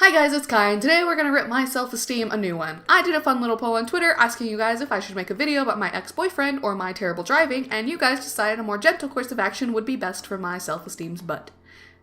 Hi guys, it's Kai, and today we're gonna rip my self-esteem a new one. I did a fun little poll on Twitter asking you guys if I should make a video about my ex-boyfriend or my terrible driving, and you guys decided a more gentle course of action would be best for my self-esteem's butt.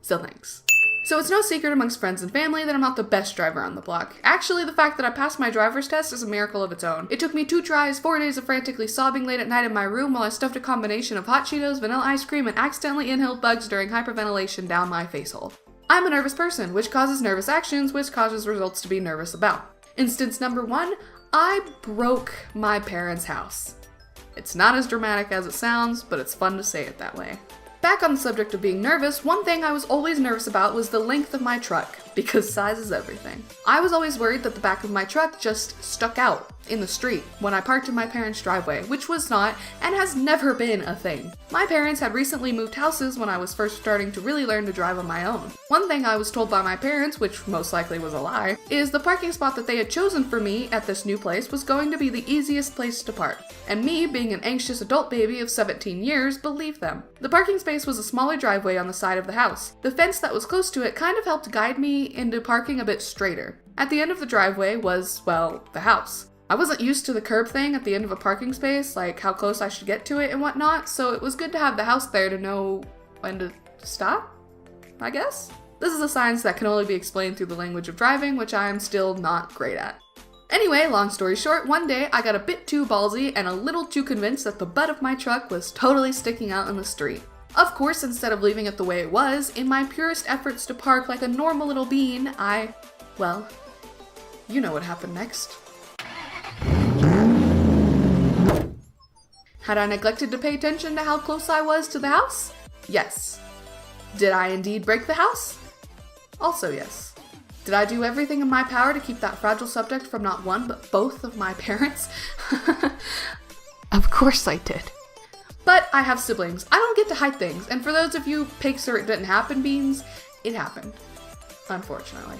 So thanks. So it's no secret amongst friends and family that I'm not the best driver on the block. Actually, the fact that I passed my driver's test is a miracle of its own. It took me 2 tries, 4 days of frantically sobbing late at night in my room while I stuffed a combination of hot Cheetos, vanilla ice cream, and accidentally inhaled bugs during hyperventilation down my face hole. I'm a nervous person, which causes nervous actions, which causes results to be nervous about. Instance number 1, I broke my parents' house. It's not as dramatic as it sounds, but it's fun to say it that way. Back on the subject of being nervous, one thing I was always nervous about was the length of my truck, because size is everything. I was always worried that the back of my truck just stuck out in the street when I parked in my parents' driveway, which was not and has never been a thing. My parents had recently moved houses when I was first starting to really learn to drive on my own. One thing I was told by my parents, which most likely was a lie, is the parking spot that they had chosen for me at this new place was going to be the easiest place to park. And me, being an anxious adult baby of 17 years, believed them. The parking space was a smaller driveway on the side of the house. The fence that was close to it kind of helped guide me into parking a bit straighter. At the end of the driveway was, well, the house. I wasn't used to the curb thing at the end of a parking space, like how close I should get to it and whatnot, so it was good to have the house there to know when to stop, I guess? This is a science that can only be explained through the language of driving, which I am still not great at. Anyway, long story short, one day I got a bit too ballsy and a little too convinced that the butt of my truck was totally sticking out in the street. Of course, instead of leaving it the way it was, in my purest efforts to park like a normal little bean, well, you know what happened next. Had I neglected to pay attention to how close I was to the house? Yes. Did I indeed break the house? Also yes. Did I do everything in my power to keep that fragile subject from not one but both of my parents? Of course I did. But I have siblings. I don't get to hide things, and for those of you pigs or it didn't happen beans, it happened. Unfortunately.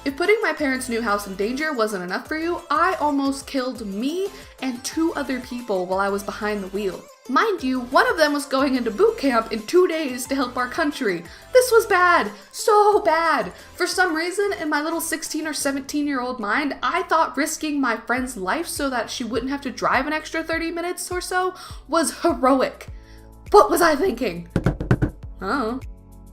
If putting my parents' new house in danger wasn't enough for you, I almost killed me and 2 other people while I was behind the wheel. Mind you, one of them was going into boot camp in 2 days to help our country. This was bad, so bad. For some reason, in my little 16 or 17-year-old mind, I thought risking my friend's life so that she wouldn't have to drive an extra 30 minutes or so was heroic. What was I thinking? Oh.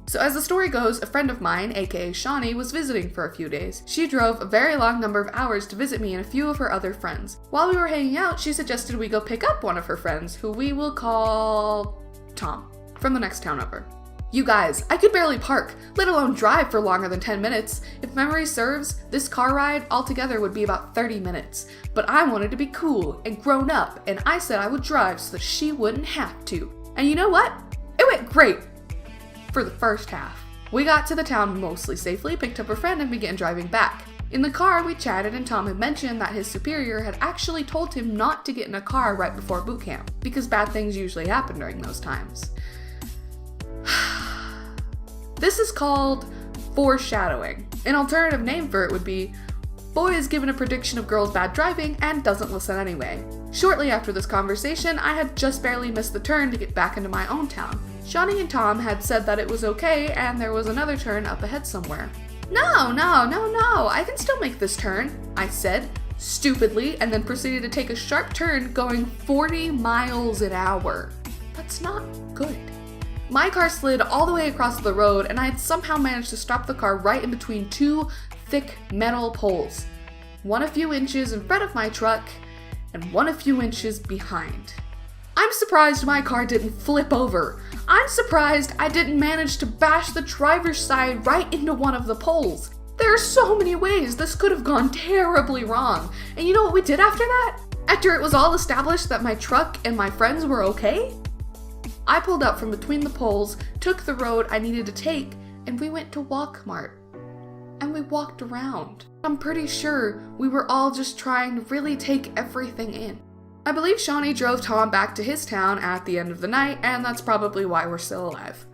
So as the story goes, a friend of mine, aka Shawnee, was visiting for a few days. She drove a very long number of hours to visit me and a few of her other friends. While we were hanging out, she suggested we go pick up one of her friends, who we will call Tom, from the next town over. You guys, I could barely park, let alone drive for longer than 10 minutes. If memory serves, this car ride altogether would be about 30 minutes. But I wanted to be cool and grown up, and I said I would drive so that she wouldn't have to. And you know what? It went great. For the first half. We got to the town mostly safely, picked up a friend, and began driving back. In the car, we chatted, and Tom had mentioned that his superior had actually told him not to get in a car right before boot camp, because bad things usually happen during those times. This is called foreshadowing. An alternative name for it would be, boy is given a prediction of girls' bad driving and doesn't listen anyway. Shortly after this conversation, I had just barely missed the turn to get back into my own town. Shawnee and Tom had said that it was okay and there was another turn up ahead somewhere. No, I can still make this turn, I said, stupidly, and then proceeded to take a sharp turn going 40 miles an hour. That's not good. My car slid all the way across the road and I had somehow managed to stop the car right in between 2 thick metal poles. One a few inches in front of my truck and one a few inches behind. I'm surprised my car didn't flip over. I'm surprised I didn't manage to bash the driver's side right into one of the poles. There are so many ways this could have gone terribly wrong. And you know what we did after that? After it was all established that my truck and my friends were okay? I pulled up from between the poles, took the road I needed to take, and we went to Walmart. And we walked around. I'm pretty sure we were all just trying to really take everything in. I believe Shawnee drove Tom back to his town at the end of the night, and that's probably why we're still alive.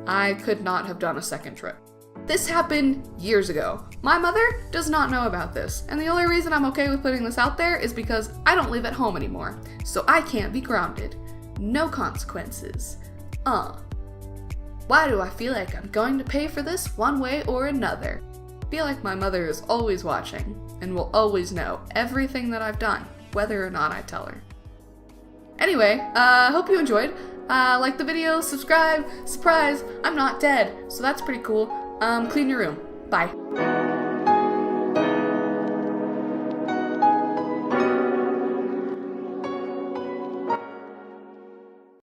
I could not have done a second trip. This happened years ago. My mother does not know about this, and the only reason I'm okay with putting this out there is because I don't live at home anymore, so I can't be grounded. No consequences. Why do I feel like I'm going to pay for this one way or another? feel like my mother is always watching and will always know everything that I've done, whether or not I tell her. Anyway, hope you enjoyed. Like the video, subscribe, surprise, I'm not dead, so that's pretty cool. Clean your room. Bye.